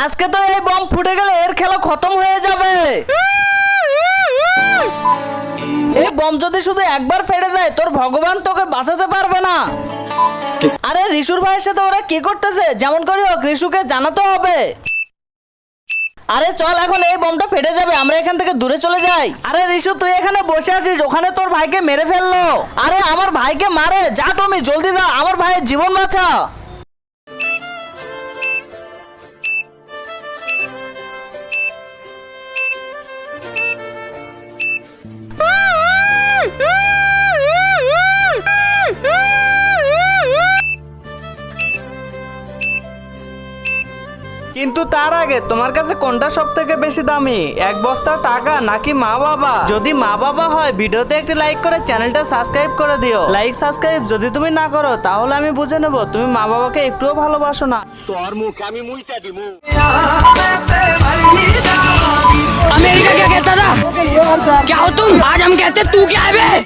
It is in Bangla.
আজকে তো এই বম ফুটে গেলে এর খেলা খতম হয়ে যাবে। এই বম যদি শুধু একবার ফেটে যায় তোর ভগবান তোকে বাঁচাতে পারবে না। আরে রিশুর ভাইয়ের সাথে ওরা কি করতেছে, যেমন করি হোক রিশুকে জানাতে হবে। আরে চল, এখন এই বমটা ফেটে যাবে, আমরা এখান থেকে দূরে চলে যাই। আরে রিশু তুই এখানে বসে আছিস, ওখানে তোর ভাইকে মেরে ফেললো। আরে আমার ভাইকে মারে, যা তুমি জলদি যা, আমার ভাইয়ের জীবন বাঁচা। কিন্তু তার আগে তোমার কাছে কোনটা সব থেকে বেশি দামি, এক বস্তা টাকা নাকি মা বাবা? যদি মা বাবা হয় ভিডিওতে একটি লাইক করে চ্যানেলটা সাবস্ক্রাইব করে দিও। লাইক সাবস্ক্রাইব যদি তুমি না করো তাহলে আমি বুঝে নেব তুমি মা বাবাকে একটুও ভালোবাসো না। তোর মুখে আমি মুইটা দিমু। अमेरिका क्या कहता था? क्या हो तुम? आज हम कहते तू क्या है बे?